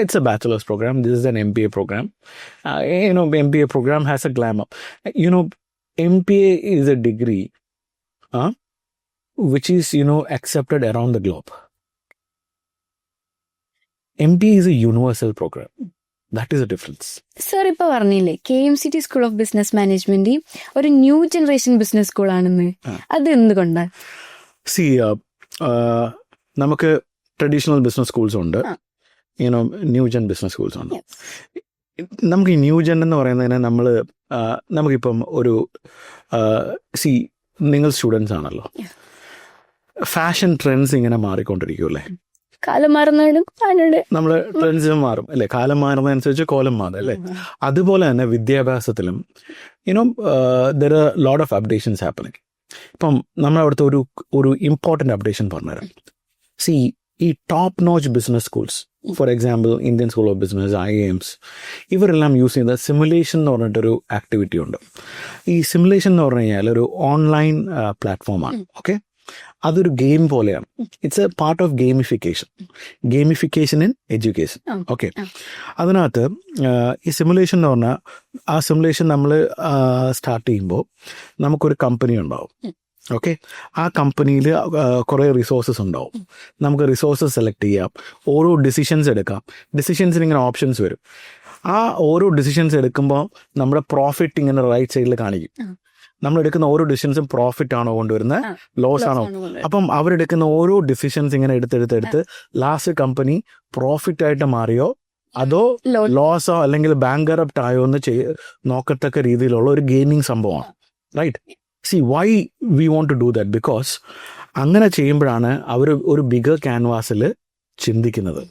it's a bachelor's program, this is an MBA program. MBA program has a glamour. MBA is a degree which is accepted around the globe. MBA is a universal program. That is a difference. Sir ഇപ്പോൾ പറഞ്ഞില്ലേ KMCT school of business management ഒരു new generation business സ്കൂളാണെന്ന്, അത് എന്തുകൊണ്ടാണ്? C, നമുക്ക് traditional business schools ഉണ്ട്, new gen business schools ഉണ്ട്. നമുക്ക് ഈ ന്യൂ ജൻ എന്ന് പറയുന്നതിന് നമുക്കിപ്പം ഒരു നിങ്ങൾ സ്റ്റുഡൻസ് ആണല്ലോ, ഫാഷൻ ട്രെൻഡ്സ് ഇങ്ങനെ മാറിക്കൊണ്ടിരിക്കുമല്ലേ? കാലം മാറുന്നതിനും നമ്മൾ ട്രെൻഡ്സ് മാറും അല്ലേ? കാലം മാറുന്നതനുസരിച്ച് കോലം മാറും അല്ലേ? അതുപോലെ തന്നെ വിദ്യാഭ്യാസത്തിലും there are lot of updations happening. ഇപ്പം നമ്മളവിടുത്തെ ഒരു ഇമ്പോർട്ടൻ്റ് അപ്ഡേഷൻ പറഞ്ഞുതരാം. സി, ഈ top notch business schools, for example Indian school of business, IIMs, ഇവരെല്ലാം യൂസ് ചെയ്യുന്ന സിമുലേഷൻ എന്ന് പറഞ്ഞിട്ടൊരു ആക്ടിവിറ്റി ഉണ്ട്. ഈ സിമുലേഷൻ എന്ന് പറഞ്ഞു കഴിഞ്ഞാൽ ഒരു ഓൺലൈൻ പ്ലാറ്റ്ഫോമാണ്. ഓക്കെ, അതൊരു ഗെയിം പോലെയാണ്. It's A part of gamification in education. Okay, അതിനകത്ത് ഈ സിമുലേഷൻ എന്ന് പറഞ്ഞാൽ ആ സിമുലേഷൻ നമ്മൾ സ്റ്റാർട്ട് ചെയ്യുമ്പോൾ നമുക്കൊരു കമ്പനി ഉണ്ടാവും. ഓക്കെ, ആ കമ്പനിയിൽ കുറേ റിസോഴ്സസ് ഉണ്ടാവും. നമുക്ക് റിസോഴ്സസ് സെലക്ട് ചെയ്യാം, ഓരോ ഡിസിഷൻസ് എടുക്കാം. ഡിസിഷൻസിന് ഇങ്ങനെ ഓപ്ഷൻസ് വരും. ആ ഓരോ ഡിസിഷൻസ് എടുക്കുമ്പോൾ നമ്മുടെ പ്രോഫിറ്റ് ഇങ്ങനെ റൈറ്റ് സൈഡിൽ കാണിക്കും. നമ്മൾ എടുക്കുന്ന ഓരോ ഡിസിഷൻസും പ്രോഫിറ്റ് ആണോ കൊണ്ടുവരുന്നത്, ലോസ് ആണോ? അപ്പം അവരെടുക്കുന്ന ഓരോ ഡിസിഷൻസ് ഇങ്ങനെ എടുത്ത് ലാസ്റ്റ് കമ്പനി പ്രോഫിറ്റ് ആയിട്ട് മാറിയോ അതോ ലോസോ അല്ലെങ്കിൽ ബാങ്കറപ്റ്റ് ആയോ എന്ന് നോക്കത്തക്ക രീതിയിലുള്ള ഒരു ഗെയിമിംഗ് സംഭവമാണ്, right? See, why we want to do that? Because അങ്ങനെ ചെയ്യുമ്പോഴാണ് അവർ ഒരു ബിഗർ ക്യാൻവാസിൽ ചിന്തിക്കുന്നത്.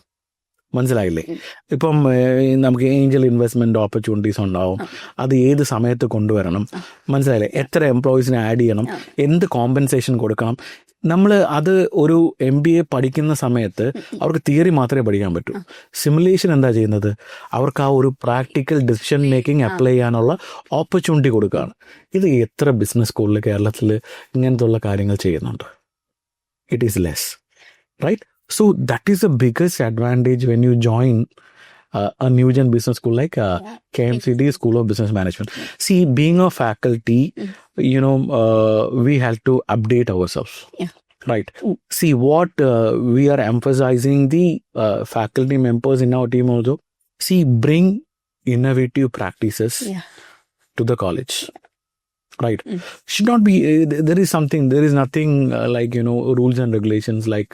മനസ്സിലായില്ലേ? ഇപ്പം നമുക്ക് ഏഞ്ചൽ ഇൻവെസ്റ്റ്മെന്റ് ഓപ്പർച്യൂണിറ്റീസ് ഉണ്ടാവും. അത് ഏത് സമയത്ത് കൊണ്ടുവരണം, മനസ്സിലായില്ലേ? എത്ര എംപ്ലോയീസിനെ ആഡ് ചെയ്യണം, എന്ത് കോമ്പൻസേഷൻ കൊടുക്കണം, നമ്മൾ അത് ഒരു MBA പഠിക്കുന്ന സമയത്ത് അവർക്ക് തിയറി മാത്രമേ പഠിക്കാൻ പറ്റൂ. സിമുലേഷൻ എന്താ ചെയ്യുന്നത്? അവർക്ക് ആ ഒരു പ്രാക്ടിക്കൽ ഡിസിഷൻ മേക്കിംഗ് അപ്ലൈ ചെയ്യാനുള്ള ഓപ്പർച്യൂണിറ്റി കൊടുക്കുകയാണ്. ഇത് എത്ര ബിസിനസ് സ്കൂളിൽ കേരളത്തിൽ ഇങ്ങനത്തെ ഉള്ള കാര്യങ്ങൾ ചെയ്യുന്നുണ്ട്? It is less, right? So that is the biggest advantage when you join a new gen business school like KMCT School of Business Management. See, being a faculty, we have to update ourselves. Yeah. Right. See, what we are emphasizing the faculty members in our team also. See, bring innovative practices to the college. Right. Should not be, there is nothing like, rules and regulations like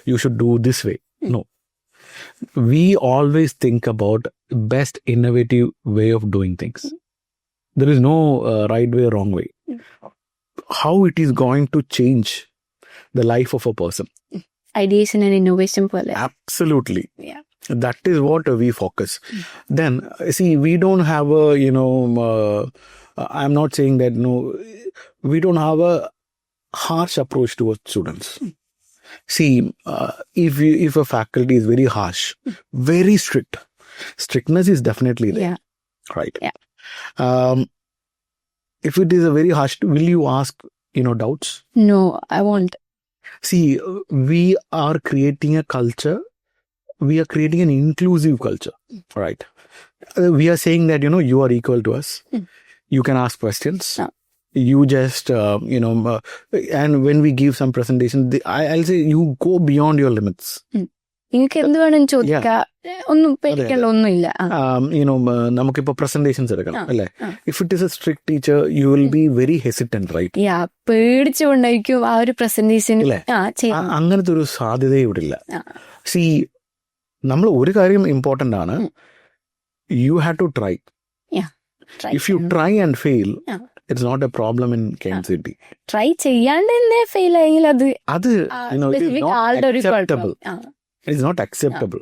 you should do this way. No. We always think about best innovative way of doing things. There is no right way or wrong way. How it is going to change the life of a person. Ideation and innovation. Absolutely. Yeah. That is what we focus. Then, see, we don't have a, I'm not saying that, we don't have a harsh approach towards students. See, if a faculty is very harsh, very strict, strictness is definitely there. Yeah. Right. Yeah. If it is a very harsh, will you ask, doubts? No, I won't. See, we are creating a culture. We are creating an inclusive culture, right? We are saying that, you are equal to us. You can ask questions. You just, and when we give some presentation, I'll say you go beyond your limits. നിങ്ങൾക്ക് എന്ത് വേണം ചോദിക്കാം, ഒന്നും പേടിക്കാനുള്ള ഒന്നുമില്ല. നമുക്കിപ്പോ presentations എടുക്കണം അല്ലേ? If it is a strict teacher you will be very hesitant, right? പേടിച്ചുകൊണ്ടായിരിക്കും ആ ഒരു പ്രസന്റേഷൻ. അങ്ങനത്തെ ഒരു സാധ്യത ഇവിടെ ഇല്ല. സി, നമ്മൾ ഒരു കാര്യം ഇമ്പോർട്ടന്റ് ആണ്, you have to try. If you try and fail, it's not a problem in KMCT. Try ചെയ്യാണ്ട് തന്നെ ഫെയിൽ ആയെങ്കിൽ അത് ഇറ്റ്സ് നോട്ട് അക്സെപ്റ്റബിൾ.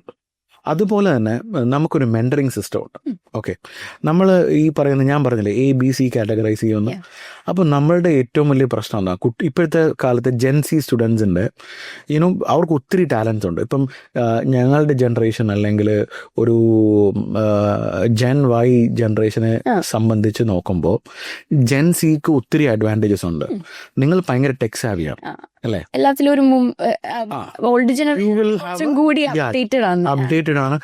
അതുപോലെ തന്നെ നമുക്കൊരു മെന്ററിങ് സിസ്റ്റം ഉണ്ട്. ഓക്കെ, നമ്മൾ ഈ പറയുന്ന, ഞാൻ പറഞ്ഞില്ലേ ABC കാറ്റഗറൈസ് ചെയ്യുമെന്ന്. അപ്പം നമ്മളുടെ ഏറ്റവും വലിയ പ്രശ്നം എന്താ, ഇപ്പോഴത്തെ കാലത്ത് ജെൻസി സ്റ്റുഡൻസിൻ്റെ അവർക്ക് ഒത്തിരി ടാലൻസ് ഉണ്ട്. ഇപ്പം ഞങ്ങളുടെ ജനറേഷൻ അല്ലെങ്കിൽ ഒരു Gen Y ജനറേഷനെ സംബന്ധിച്ച് നോക്കുമ്പോൾ ജെൻസിക്ക് ഒത്തിരി അഡ്വാൻറ്റേജസ് ഉണ്ട്. നിങ്ങൾ ഭയങ്കര ടെക് സാവിയാണ് അല്ലേ? എല്ലാത്തിലും ഒരു ഓൾഡ് ജനറേഷൻ കൂടി അപ്ഡേറ്റഡ് ആണ്.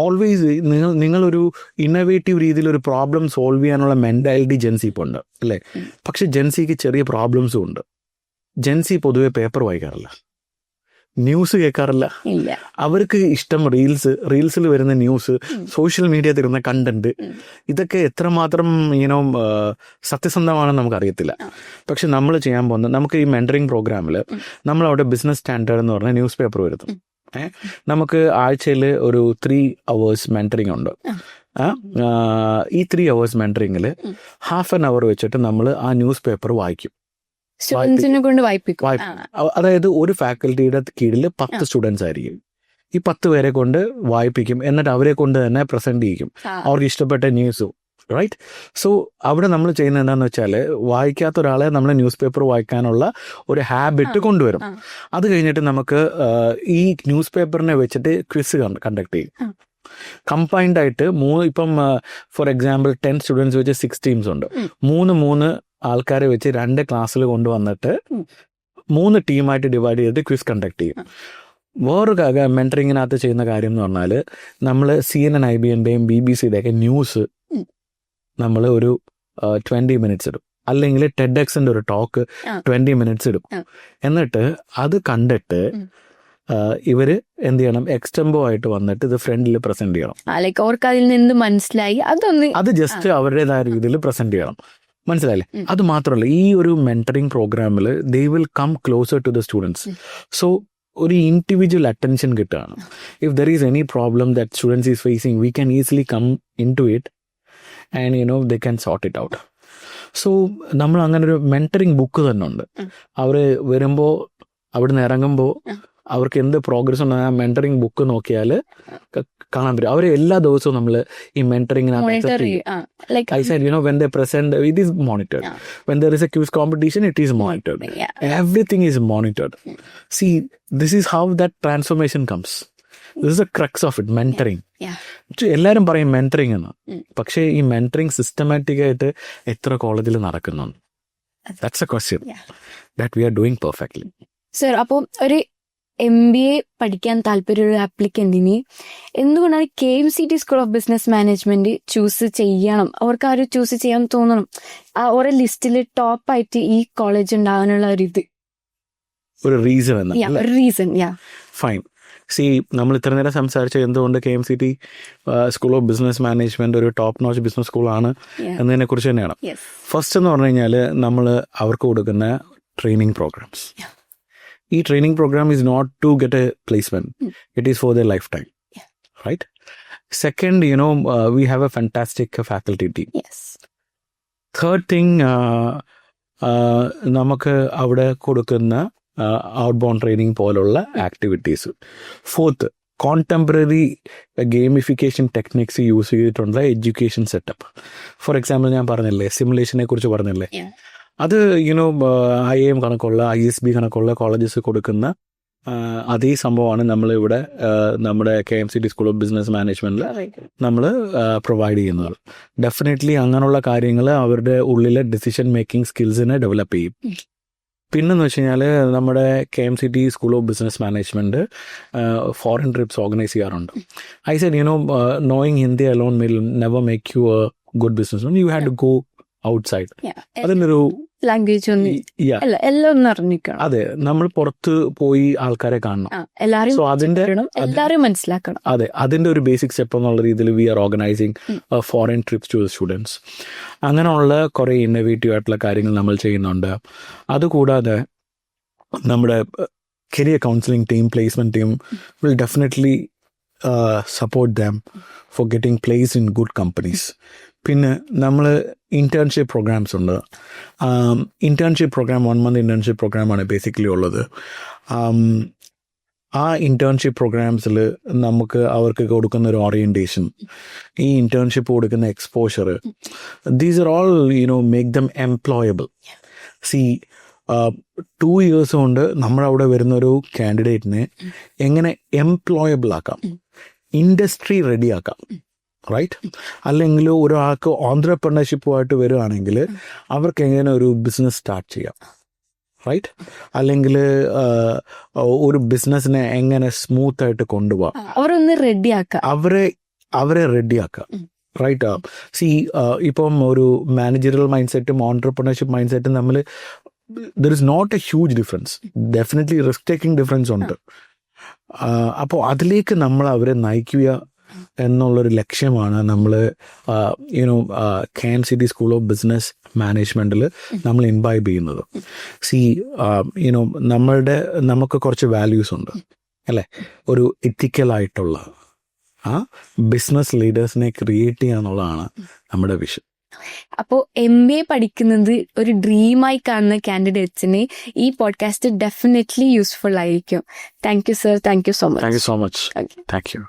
ഓൾവേസ് നിങ്ങളൊരു ഇന്നോവേറ്റീവ് രീതിയിൽ ഒരു പ്രോബ്ലം സോൾവ് ചെയ്യാനുള്ള മെന്റാലിറ്റി ജെൻസി ഇപ്പോൾ ഉണ്ട് അല്ലേ? പക്ഷെ ജെൻസിക്ക് ചെറിയ പ്രോബ്ലംസും ഉണ്ട്. ജെൻസി പൊതുവെ പേപ്പർ വായിക്കാറില്ല, ന്യൂസ് കേൾക്കാറില്ല. അവർക്ക് ഇഷ്ടം റീൽസിൽ വരുന്ന ന്യൂസ്, സോഷ്യൽ മീഡിയ തരുന്ന കണ്ടന്റ്, ഇതൊക്കെ എത്രമാത്രം സത്യസന്ധമാണെന്ന് നമുക്കറിയത്തില്ല. പക്ഷെ നമ്മൾ ചെയ്യാൻ പോകുന്നത്, നമുക്ക് ഈ മെന്ററിങ് പ്രോഗ്രാമിൽ നമ്മളവിടെ ബിസിനസ് സ്റ്റാൻഡേർഡ് എന്ന് പറഞ്ഞ ന്യൂസ് പേപ്പർ വരുത്തും. നമുക്ക് ആഴ്ചയിൽ ഒരു 3 hours മെന്ററിങ് ഉണ്ട്. ഈ 3 hours മെന്ററിങ്ങിൽ ഹാഫ് ആൻ അവർ വെച്ചിട്ട് നമ്മൾ ആ ന്യൂസ് പേപ്പർ വായിക്കും. അതായത് ഒരു ഫാക്കൽറ്റിയുടെ കീഴിൽ 10 സ്റ്റുഡൻസ് ആയിരിക്കും. ഈ 10 പേരെ കൊണ്ട് വായിപ്പിക്കും. എന്നിട്ട് അവരെ കൊണ്ട് തന്നെ പ്രസന്റ് ചെയ്യിക്കും അവർക്ക് ഇഷ്ടപ്പെട്ട ന്യൂസും, റൈറ്റ്? സോ അവിടെ നമ്മൾ ചെയ്യുന്നത് എന്താണെന്ന് വെച്ചാൽ, വായിക്കാത്ത ഒരാളെ നമ്മൾ ന്യൂസ് പേപ്പർ വായിക്കാനുള്ള ഒരു ഹാബിറ്റ് കൊണ്ടുവരും. അത് കഴിഞ്ഞിട്ട് നമുക്ക് ഈ ന്യൂസ് പേപ്പറിനെ വെച്ചിട്ട് ക്വിസ് കണ്ടക്ട് ചെയ്യും. കമ്പൈൻഡ് ആയിട്ട് ഇപ്പം ഫോർ എക്സാമ്പിൾ 10 സ്റ്റുഡൻസ് വെച്ച് 6 ടീംസ് ഉണ്ട്. 3 ആൾക്കാരെ വെച്ച് 2 ക്ലാസ്സിൽ കൊണ്ടുവന്നിട്ട് 3 ടീമായിട്ട് ഡിവൈഡ് ചെയ്തിട്ട് ക്വിസ് കണ്ടക്ട് ചെയ്യും. വേറൊരു മെന്ററിങ്ങിനകത്ത് ചെയ്യുന്ന കാര്യം എന്ന് പറഞ്ഞാൽ, നമ്മൾ CNN, IBN'ൻ്റെയും BBCയുടെയൊക്കെ ന്യൂസ് നമ്മൾ ഒരു 20 minutes ഇടും. അല്ലെങ്കിൽ TEDxന്റെ ഒരു ടോക്ക് 20 minutes ഇടും. എന്നിട്ട് അത് കണ്ടിട്ട് ഇവര് എന്ത് ചെയ്യണം, എക്സ്റ്റംബോ ആയിട്ട് വന്നിട്ട് ഇത് ഫ്രണ്ടിൽ പ്രസന്റ് ചെയ്യണം. അവർക്ക് അതിൽ നിന്ന് മനസ്സിലായി അത് ജസ്റ്റ് അവരുടേതായ രീതിയിൽ പ്രസന്റ് ചെയ്യണം. മനസ്സിലായില്ലേ? അത് മാത്രമല്ല, ഈ ഒരു മെന്ററിങ് പ്രോഗ്രാമിൽ they will come closer to the students. So ഒരു ഇൻഡിവിജ്വൽ അറ്റൻഷൻ കിട്ടുകയാണ്. If there is any problem that students is facing, we can easily come into it and they can sort it out. So നമ്മൾ അങ്ങനെ ഒരു mentoring book തന്നെ ഉണ്ട്. അവർ വരുമ്പോൾ, അവിടുന്ന് ഇറങ്ങുമ്പോൾ അവർക്ക് എന്ത് പ്രോഗ്രസ് ഉണ്ട് ആ മെന്ററിങ് ബുക്ക് നോക്കിയാൽ കാണാൻ പറ്റും. അവർ എല്ലാ ദിവസവും നമ്മൾ ഈ മെന്ററിങ്ങിനകത്ത് I said, when they present, it is monitored. When there is a quiz competition, it is monitored. Everything is monitored. See, this is how that transformation comes. This is the crux of it, mentoring. എല്ലാവരും പറയും mentoring എന്ന്, പക്ഷേ ഈ mentoring systematic ആയിട്ട് എത്ര കോളേജിൽ നടക്കുന്നുണ്ട്? That's a question that we are doing perfectly. Sir, അപ്പോൾ ഒരു MBA പഠിക്കാൻ താല്പര്യമുള്ള ആപ്ലിക്കന്റിന് എന്തുകൊണ്ടാണ് KMCT school of business management choose ചെയ്യണം? അവർക്ക് ആ ഒരു ചൂസ് ചെയ്യാൻ തോന്നണം, ആ ഒരു ലിസ്റ്റിൽ ടോപ്പായിട്ട് ഈ കോളേജ് ഉണ്ടാകാനുള്ള ഒരു റീസൺ എന്നാ? Reason fine. നമ്മൾ ഇത്ര നേരം സംസാരിച്ച എന്തുകൊണ്ട് KMCT school of business management ഒരു ടോപ്പ് നോച്ച് ബിസിനസ് സ്കൂളാണ് എന്നതിനെ കുറിച്ച് തന്നെയാണ്. ഫസ്റ്റ് എന്ന് പറഞ്ഞു കഴിഞ്ഞാൽ നമ്മൾ അവർക്ക് കൊടുക്കുന്ന ട്രെയിനിങ് പ്രോഗ്രാംസ്. ഈ training programme is not to get a placement. It is for their lifetime. Right? Second, we have a fantastic faculty team. Third thing, നമുക്ക് അവിടെ കൊടുക്കുന്ന ഔട്ട്ബൗണ്ട് ട്രെയിനിങ് പോലുള്ള activities. Fourth, contemporary gamification techniques use ചെയ്തിട്ടുള്ള education setup. For example, ഞാൻ പറഞ്ഞില്ലേ സിമുലേഷനെ കുറിച്ച് പറഞ്ഞില്ലേ, അത് IIM കണക്കുള്ള ISB കണക്കുള്ള കോളേജസ് കൊടുക്കുന്ന അതേ സംഭവമാണ് നമ്മളിവിടെ നമ്മുടെ KMCT സ്കൂൾ ഓഫ് ബിസിനസ് മാനേജ്മെന്റിൽ നമ്മൾ പ്രൊവൈഡ് ചെയ്യുന്നത്. ഡെഫിനറ്റ്ലി അങ്ങനെയുള്ള കാര്യങ്ങൾ അവരുടെ ഉള്ളിലെ ഡിസിഷൻ മേക്കിംഗ് സ്കിൽസിനെ ഡെവലപ്പ് ചെയ്യും. പിന്നെന്ന് വെച്ച് കഴിഞ്ഞാൽ നമ്മുടെ KMCT school of business management foreign TRIPS organise ചെയ്യാറുണ്ട്. I said, knowing Hindi alone will never make you a good businessman. You had to go outside. അതിനൊരു ലാംഗ്വേജ് എല്ലാം അറിഞ്ഞിരിക്കണം. അതെ, നമ്മൾ പുറത്ത് പോയി ആൾക്കാരെ കാണണം, എല്ലാവരും മനസ്സിലാക്കണം. അതെ, അതിന്റെ ഒരു ബേസിക് സ്റ്റെപ്പ് എന്നുള്ള രീതിയിൽ we are organising foreign trips to students. അങ്ങനെയുള്ള കുറെ ഇന്നോവേറ്റീവ് ആയിട്ടുള്ള കാര്യങ്ങൾ നമ്മൾ ചെയ്യുന്നുണ്ട്. അതുകൂടാതെ നമ്മുടെ career counselling team, placement team will definitely support them for getting place in good companies. പിന്നെ നമ്മൾ ഇന്റേൺഷിപ്പ് പ്രോഗ്രാംസ് ഉണ്ട്. ഇന്റേൺഷിപ്പ് പ്രോഗ്രാം 1 month ഇന്റേൺഷിപ്പ് പ്രോഗ്രാമാണ് ബേസിക്കലി ഉള്ളത്. ആ ഇന്റേൺഷിപ്പ് പ്രോഗ്രാംസിൽ നമുക്ക് അവർക്ക് കൊടുക്കുന്ന ഒരു ഓറിയന്റേഷൻ, ഈ ഇന്റേൺഷിപ്പ് കൊടുക്കുന്ന exposure, these are all make them employable. 2 years കൊണ്ട് നമ്മളവിടെ വരുന്നൊരു കാൻഡിഡേറ്റിനെ എങ്ങനെ എംപ്ലോയബിൾ ആക്കാം, ഇൻഡസ്ട്രി റെഡി ആക്കാം. റൈറ്റ്? അല്ലെങ്കിൽ ഒരാൾക്ക് ഓൺട്രപ്രണർഷിപ്പുമായിട്ട് വരികയാണെങ്കിൽ അവർക്ക് എങ്ങനെ ഒരു ബിസിനസ് സ്റ്റാർട്ട് ചെയ്യാം. റൈറ്റ്? അല്ലെങ്കിൽ ഒരു ബിസിനസ്സിനെ എങ്ങനെ സ്മൂത്ത് ആയിട്ട് കൊണ്ടുപോകാം, അവരെ റെഡിയാക്കാം. റൈറ്റ്? ഇപ്പം ഒരു മാനേജറിയൽ മൈൻഡ് സെറ്റും ഓൺട്രപ്രണർഷിപ്പ് മൈൻഡ് സെറ്റും തമ്മിൽ there is not a huge difference. Definitely risk taking difference ഉണ്ട്. അപ്പോൾ അതിലേക്ക് നമ്മൾ അവരെ നയിക്കുക എന്നുള്ളൊരു ലക്ഷ്യമാണ് നമ്മൾ KMCT സ്കൂൾ ഓഫ് ബിസിനസ് മാനേജ്മെന്റിൽ നമ്മൾ ഇൻവൈബ് ചെയ്യുന്നത്. നമുക്ക് കുറച്ച് വാല്യൂസ് ഉണ്ട് അല്ലേ? ഒരു എത്തിക്കലായിട്ടുള്ള ബിസിനസ് ലീഡേഴ്സിനെ ക്രിയേറ്റ് ചെയ്യുക എന്നുള്ളതാണ് നമ്മുടെ വിഷൻ. അപ്പോൾ MBA പഠിക്കുന്നത് ഒരു ഡ്രീമായി കാണുന്ന കാൻഡിഡേറ്റ്സിന് ഈ പോഡ്കാസ്റ്റ് ഡെഫിനറ്റ്ലി യൂസ്ഫുൾ ആയിരിക്കും. Thank you sir. Thank you so much. Thank you so much. Thank you.